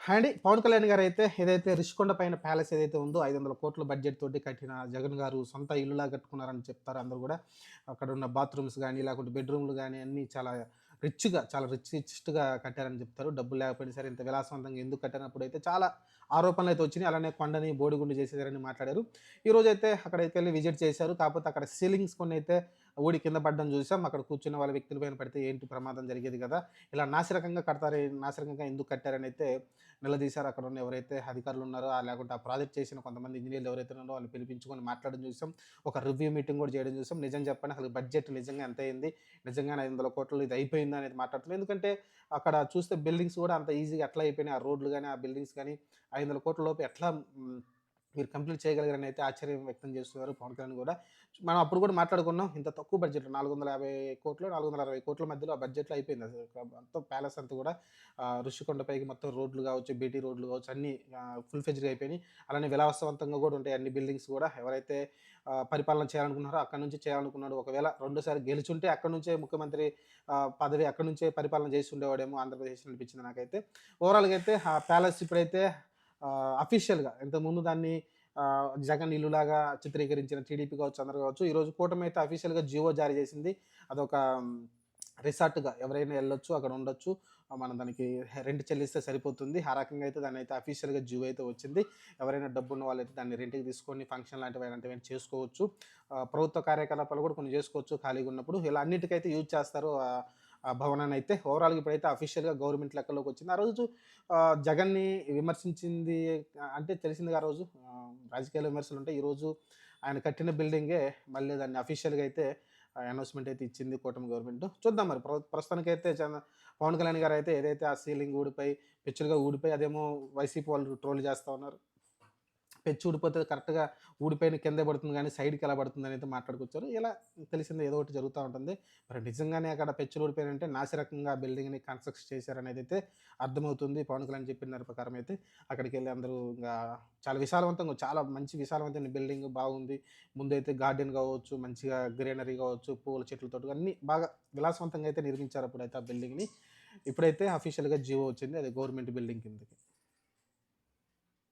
అండి పవన్ కళ్యాణ్ గారైతే ఏదైతే రిషికొండ పైన ప్యాలెస్ ఏదైతే ఉందో 500 కోట్ల బడ్జెట్ తోటి కట్టిన జగన్ గారు సొంత ఇల్లులా కట్టుకున్నారని చెప్తారు అందరూ గూడా. అక్కడున్న బాత్రూమ్స్ గానీ, లేకుంటే బెడ్‌రూమ్‌లు గానీ అన్నీ చాలా రిచ్‌గా, చాలా రిచెస్ట్‌గా కట్టారని చెప్తారు. డబ్బులు లేకపోయినా సరే ఇంత విలాసవంతంగా ఎందుకు కట్టారన్నప్పుడైతే చాలా ఆరోపణలైతే వచ్చినాయి. అలానే కొండని బోడిగుండు చేసేసారని మాట్లాడారు. ఈరోజైతే అక్కడికెళ్ళి విజిట్ చేశారు. కాకపోతే అక్కడ సీలింగ్స్ కొన్నైతే ఊడి కింద పడడం చూసాం. అక్కడ కూర్చున్న వాళ్ళ వ్యక్తుల పైన పడితే ఏంటి ప్రమాదం జరిగేది గదా! ఇలా నాసిరకంగా కడతారే నాసిరకంగా ఎందుకు కట్టారనైతే నిలదీశారు. అక్కడున్న ఎవరైతే అధికారులున్నారో లేకుంటే ఆ ప్రాజెక్ట్ చేసిన కొంతమంది ఇంజినీర్లు ఎవరైతే ఉన్నారో వాళ్ళని పిలిపించుకొని మాట్లాడడం చూసాం. ఒక రివ్యూ మీటింగ్ కూడా చేయడం చూసాం. నిజం చెప్పండి అసలు బడ్జెట్ నిజంగా ఎంత అయింది? నిజంగానే 500,00,00,000 ఇది అయిపోయిందా అనేది మాట్లాడుతున్నాం. ఎందుకంటే అక్కడ చూస్తే బిల్డింగ్స్ కూడా అంత ఈజీగా ఎట్లా అయిపోయినాయి. ఆ రోడ్లు గాని, ఆ బిల్డింగ్స్ గాని 500,00,00,000 లోపు ఎట్లా మీరు కంప్లీట్ చేయగలిగారని అయితే ఆశ్చర్యం వ్యక్తం చేస్తున్నారు పవన్ కళ్యాణ్ కూడా. మనం అప్పుడు కూడా మాట్లాడుకున్నాం. ఇంత తక్కువ బడ్జెట్ 450,00,00,000, 460,00,00,000 మధ్యలో ఆ బడ్జెట్‌లో అయిపోయింది అసలు. మొత్తం ప్యాలెస్ అంతా కూడా ఋషికొండ పైకి మొత్తం రోడ్లు కావచ్చు, బీటీ రోడ్లు కావచ్చు అన్నీ ఫుల్ ఫ్లెడ్జ్‌గా అయిపోయినాయి. అలానే విలాసవంతంగా కూడా ఉంటాయి అన్ని బిల్డింగ్స్ కూడా. ఎవరైతే పరిపాలన చేయాలనుకున్నారో అక్కడి నుంచి చేయాలనుకున్నాడు. ఒకవేళ రెండోసారి గెలిచుంటే అక్కడి నుంచే ముఖ్యమంత్రి పదవి అక్కడి నుంచే పరిపాలన చేసి ఉండేవాడేమో ఆంధ్రప్రదేశ్ అనిపించింది నాకైతే. ఓవరాల్‌గా అయితే ఆ ప్యాలెస్ ఇప్పుడైతే అఫీషియల్‌గా ఇంతకుముందు దాన్ని జగన్ ఇల్లులాగా చిత్రీకరించిన టీడీపీ కావచ్చు, అందరూ కావచ్చు. ఈరోజు కూటమి అయితే అఫీషియల్‌గా జియో జారీ చేసింది. అదొక రిసార్ట్‌గా ఎవరైనా ఎళ్ళొచ్చు, అక్కడ ఉండొచ్చు. మనం దానికి రెంట్ చెల్లిస్తే సరిపోతుంది. ఆ రకంగా అయితే దాన్నయితే అఫీషియల్‌గా జియో అయితే వచ్చింది. ఎవరైనా డబ్బున్న వాళ్ళైతే దాన్ని రెంట్‌కి తీసుకొని ఫంక్షన్ లాంటివి అలాంటివన్నీ చేసుకోవచ్చు. ప్రభుత్వ కార్యకలాపాలు కూడా కొన్ని చేసుకోవచ్చు ఖాళీగా ఉన్నప్పుడు. ఇలా అన్నిటికైతే యూజ్ చేస్తారు ఆ భవనాన్నయితే. ఓవరాల్‌గా ఇప్పుడైతే అఫీషియల్‌గా గవర్నమెంట్ లెక్కల్లోకి వచ్చింది. ఆ రోజు జగన్‌ని విమర్శించింది అంటే తెలిసిందిగా ఆ రోజు రాజకీయాల్లో విమర్శలుంటాయి. ఈరోజు ఆయన కట్టిన బిల్డింగే మళ్ళీ దాన్ని అఫీషియల్‌గా అయితే అనౌన్స్‌మెంట్ అయితే ఇచ్చింది కూటమి గవర్నమెంట్. చూద్దాం మరి ప్రస్తుతానికైతే పవన్ కళ్యాణ్ గారైతే ఏదైతే ఆ సీలింగ్ ఊడిపోయి, పెచ్చులుగా ఊడిపోయి అదేమో వైసీపీ వాళ్ళు ట్రోల్ చేస్తా ఉన్నారు. పెచ్చు ఊడిపోతే కరెక్ట్‌గా ఊడిపోయిన కిందే పడుతుంది గానీ, సైడ్‌కెలా పడుతుందనైతే మాట్లాడుకొచ్చారు. ఇలా తెలిసిందే ఏదో ఒకటి జరుగుతా ఉంటుంది. మరి నిజంగానే అక్కడ పెచ్చులు ఊడిపోయాయంటే నాసిరకంగా బిల్డింగ్‌ని కన్‌స్ట్రక్ట్ చేశారనేదైతే అర్థమవుతుంది. పవన్ కళ్యాణ్ చెప్పిన దాని ప్రకారం అయితే. అక్కడికెళ్ళి అందరూ ఇంగా చాలా విశాలవంతంగా చాలా మంచి విశాలవంతమైన బిల్డింగ్ బాగుంది. ముందైతే గార్డెన్ కావచ్చు, మంచిగా గ్రీనరీ కావచ్చు, పూల చెట్లతోటి అన్నీ బాగా విలాసవంతంగా అయితే నిర్మించారు అప్పుడైతే ఆ బిల్డింగ్‌ని. ఇప్పుడైతే అఫీషియల్‌గా జియో వచ్చింది. అది గవర్నమెంట్ బిల్డింగ్ కిందకి.